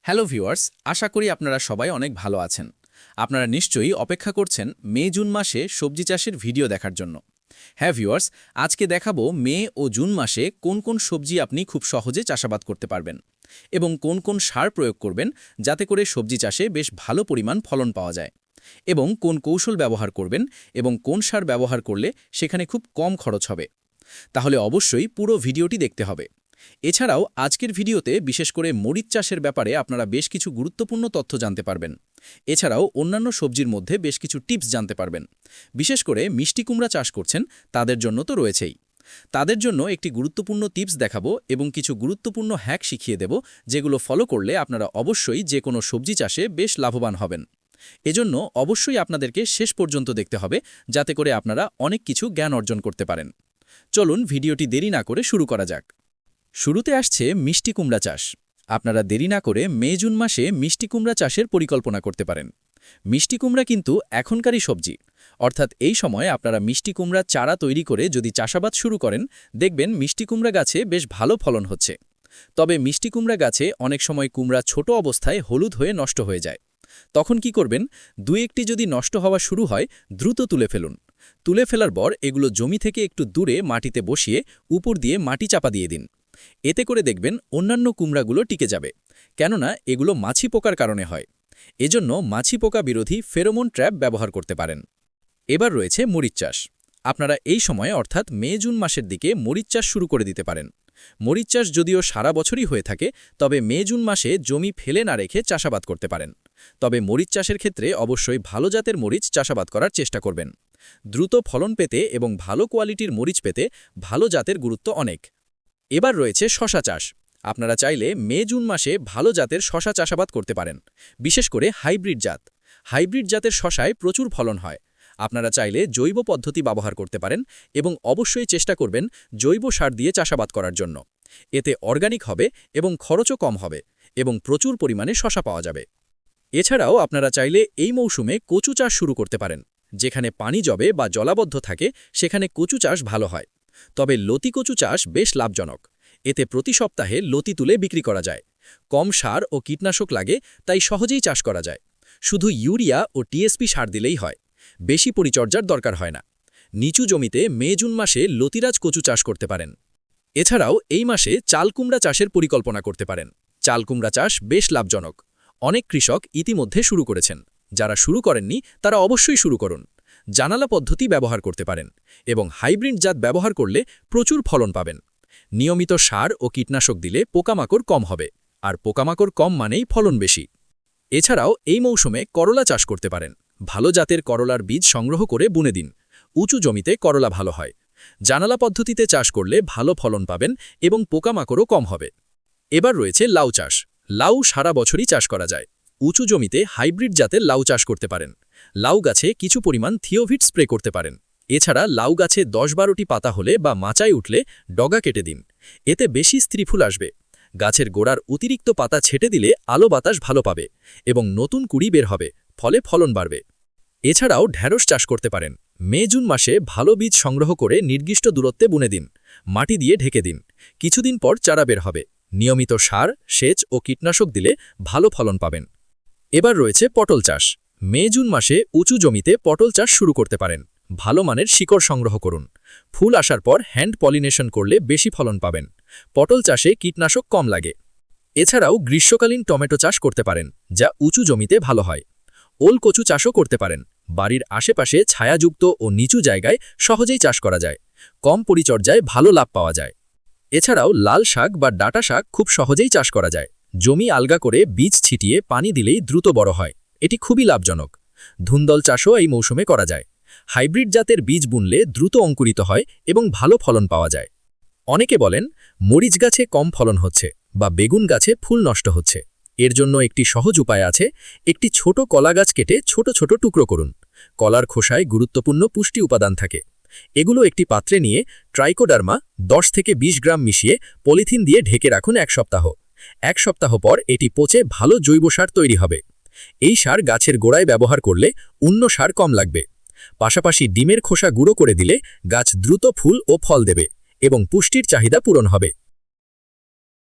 Hello viewers, আশা করি আপনারা সবাই অনেক ভালো আছেন। আপনারা নিশ্চয়ই অপেক্ষা করছেন মে-জুন মাসে সবজি চাষের ভিডিও দেখার জন্য। হ্যাঁ ভিউয়ার্স, আজকে দেখাবো মে ও জুন মাসে কোন কোন সবজি আপনি খুব সহজে চাষাবাদ করতে পারবেন এবং কোন কোন সার প্রয়োগ করবেন যাতে করে সবজি চাষে বেশ ভালো পরিমাণ ফলন পাওয়া যায়, এবং কোন কৌশল ব্যবহার করবেন এবং কোন সার ব্যবহার করলে সেখানে খুব কম খরচ হবে। তাহলে অবশ্যই পুরো ভিডিওটি দেখতে হবে। এছাড়াও আজকের ভিডিওতে বিশেষ করে মরিচ চাষের ব্যাপারে আপনারা বেশ কিছু গুরুত্বপূর্ণ তথ্য জানতে পারবেন। এছাড়াও অন্যান্য সবজির মধ্যে বেশ কিছু টিপস জানতে পারবেন। বিশেষ করে মিষ্টি কুমড়া চাষ করছেন তাদের জন্য তো রয়েছেই। তাদের জন্য একটি গুরুত্বপূর্ণ টিপস দেখাবো এবং কিছু গুরুত্বপূর্ণ হ্যাক শিখিয়ে দেব, যেগুলো ফলো করলে আপনারা অবশ্যই যে কোনো সবজি চাষে বেশ লাভবান হবেন। এজন্য অবশ্যই আপনাদেরকে শেষ পর্যন্ত দেখতে হবে, যাতে করে আপনারা অনেক কিছু জ্ঞান অর্জন করতে পারেন। চলুন ভিডিওটি দেরি না করে শুরু করা যাক। শুরুতে আসছে মিষ্টি কুমড়া চাষ। আপনারা দেরি না করে মে-জুন মাসে মিষ্টি কুমড়া চাষের পরিকল্পনা করতে পারেন। মিষ্টি কুমড়া কিন্তু এখনকারই সবজি, অর্থাৎ এই সময় আপনারা মিষ্টি কুমড়া চারা তৈরি করে যদি চাষাবাদ শুরু করেন, দেখবেন মিষ্টি কুমড়া গাছে বেশ ভালো ফলন হচ্ছে। তবে মিষ্টি কুমড়া গাছে অনেক সময় কুমড়া ছোট অবস্থায় হলুদ হয়ে নষ্ট হয়ে যায়। তখন কি করবেন? দুই একটি যদি নষ্ট হওয়া শুরু হয়, দ্রুত তুলে ফেলুন। তুলে ফেলার পর এগুলো জমি থেকে একটু দূরে মাটিতে বসিয়ে উপর দিয়ে মাটি চাপা দিয়ে দিন। এতে করে দেখবেন অন্যান্য কুমড়াগুলো টিকে যাবে, কেননা এগুলো মাছি পোকার কারণে হয়। এজন্য মাছি পোকা বিরোধী ফেরোমন ট্র্যাপ ব্যবহার করতে পারেন। এবার রয়েছে মরিচ চাষ। আপনারা এই সময়ে অর্থাৎ মে-জুন মাসের দিকে মরিচ চাষ শুরু করে দিতে পারেন। মরিচ চাষ যদিও সারা বছরই হয়ে থাকে, তবে মে-জুন মাসে জমি ফেলে না রেখে চাষাবাদ করতে পারেন। তবে মরিচ চাষের ক্ষেত্রে অবশ্যই ভালো জাতের মরিচ চাষাবাদ করার চেষ্টা করবেন। দ্রুত ফলন পেতে এবং ভালো কোয়ালিটির মরিচ পেতে ভালো জাতের গুরুত্ব অনেক। এবার রয়েছে শশা চাষ। আপনারা চাইলে মে-জুন মাসে ভালো জাতের শশা চাষাবাদ করতে পারেন, বিশেষ করে হাইব্রিড জাত। হাইব্রিড জাতের শশায় প্রচুর ফলন হয়। আপনারা চাইলে জৈব পদ্ধতি ব্যবহার করতে পারেন এবং অবশ্যই চেষ্টা করবেন জৈব সার দিয়ে চাষাবাদ করার জন্য। এতে অর্গানিক হবে এবং খরচও কম হবে এবং প্রচুর পরিমাণে শশা পাওয়া যাবে। এছাড়াও আপনারা চাইলে এই মৌসুমে কচু চাষ শুরু করতে পারেন। যেখানে পানি জবে বা জলাবদ্ধ থাকে সেখানে কচু চাষ ভালো হয়। তবে লতি কচু চাষ বেশ লাভজনক। এতে প্রতি সপ্তাহে লতি তুলে বিক্রি করা যায়। কম সার ও কীটনাশক লাগে, তাই সহজেই চাষ করা যায়। শুধু ইউরিয়া ও টিএসপি সার দিলেই হয়, বেশি পরিচর্যার দরকার হয় না। নিচু জমিতে মে-জুন মাসে লতিরাজ কচু চাষ করতে পারেন। এছাড়াও এই মাসে চাল কুমড়া চাষের পরিকল্পনা করতে পারেন। চাল কুমড়া চাষ বেশ লাভজনক। অনেক কৃষক ইতিমধ্যে শুরু করেছেন। যারা শুরু করেননি তারা অবশ্যই শুরু করুন। জানালা পদ্ধতি ব্যবহার করতে পারেন এবং হাইব্রিড জাত ব্যবহার করলে প্রচুর ফলন পাবেন। নিয়মিত সার ও কীটনাশক দিলে পোকামাকড় কম হবে, আর পোকামাকড় কম মানেই ফলন বেশি। এছাড়াও এই মৌসুমে করলা চাষ করতে পারেন। ভালো জাতের করলার বীজ সংগ্রহ করে বুনে দিন। উঁচু জমিতে করলা ভালো হয়। জানালা পদ্ধতিতে চাষ করলে ভালো ফলন পাবেন এবং পোকামাকড়ও কম হবে। এবার রয়েছে লাউ চাষ। লাউ সারা বছরই চাষ করা যায়। উঁচু জমিতে হাইব্রিড জাতের লাউ চাষ করতে পারেন। লাউ গাছে কিছু পরিমাণ থিওভিট স্প্রে করতে পারেন। এছাড়া লাউ গাছে 10-12টি পাতা হলে বা মাচায় উঠলে ডগা কেটে দিন। এতে বেশি স্ত্রীফুল আসবে। গাছের গোড়ার অতিরিক্ত পাতা ছেটে দিলে আলো বাতাস ভালো পাবে এবং নতুন কুড়ি বের হবে, ফলে ফলন বাড়বে। এছাড়াও ঢ্যাঁড়স চাষ করতে পারেন। মে-জুন মাসে ভালো বীজ সংগ্রহ করে নির্দিষ্ট দূরত্বে বুনে দিন। মাটি দিয়ে ঢেকে দিন। কিছুদিন পর চারা বের হবে। নিয়মিত সার, সেচ ও কীটনাশক দিলে ভালো ফলন পাবেন। এবার রয়েছে পটল চাষ। মে-জুন মাসে উঁচু জমিতে পটল চাষ শুরু করতে পারেন। ভালো মানের শিকড় সংগ্রহ করুন। ফুল আসার পর হ্যান্ড পলিনেশন করলে বেশি ফলন পাবেন। পটল চাষে কীটনাশক কম লাগে। এছাড়াও গ্রীষ্মকালীন টমেটো চাষ করতে পারেন, যা উঁচু জমিতে ভালো হয়। ওল কচু চাষও করতে পারেন। বাড়ির আশেপাশে ছায়াযুক্ত ও নিচু জায়গায় সহজেই চাষ করা যায়। কম পরিচর্যায় ভালো লাভ পাওয়া যায়। এছাড়াও লাল শাক বা ডাঁটা শাক খুব সহজেই চাষ করা যায়। জমি আলগা করে বীজ ছিটিয়ে পানি দিলেই দ্রুত বড় হয়। এটি খুবই লাভজনক। ধুন্দল চাষও এই মৌসুমে করা যায়। হাইব্রিড জাতের বীজ বুনলে দ্রুত অঙ্কুরিত হয় এবং ভালো ফলন পাওয়া যায়। অনেকে বলেন মরিচ গাছে কম ফলন হচ্ছে বা বেগুন গাছে ফুল নষ্ট হচ্ছে। এর জন্য একটি সহজ উপায় আছে। একটি ছোট কলা গাছ কেটে ছোট ছোট টুকরো করুন। কলার খোসায় গুরুত্বপূর্ণ পুষ্টি উপাদান থাকে। এগুলো একটি পাত্রে নিয়ে ট্রাইকোডার্মা 10 থেকে 20 গ্রাম মিশিয়ে পলিথিন দিয়ে ঢেকে রাখুন 1 সপ্তাহ। 1 সপ্তাহ পর এটি পচে ভালো জৈব সার তৈরি হবে। এই সার গাছের গোড়ায় ব্যবহার করলে অন্য সার কম লাগবে। পাশাপাশি ডিমের খোসা গুঁড়ো করে দিলে গাছ দ্রুত ফুল ও ফল দেবে এবং পুষ্টির চাহিদা পূরণ হবে।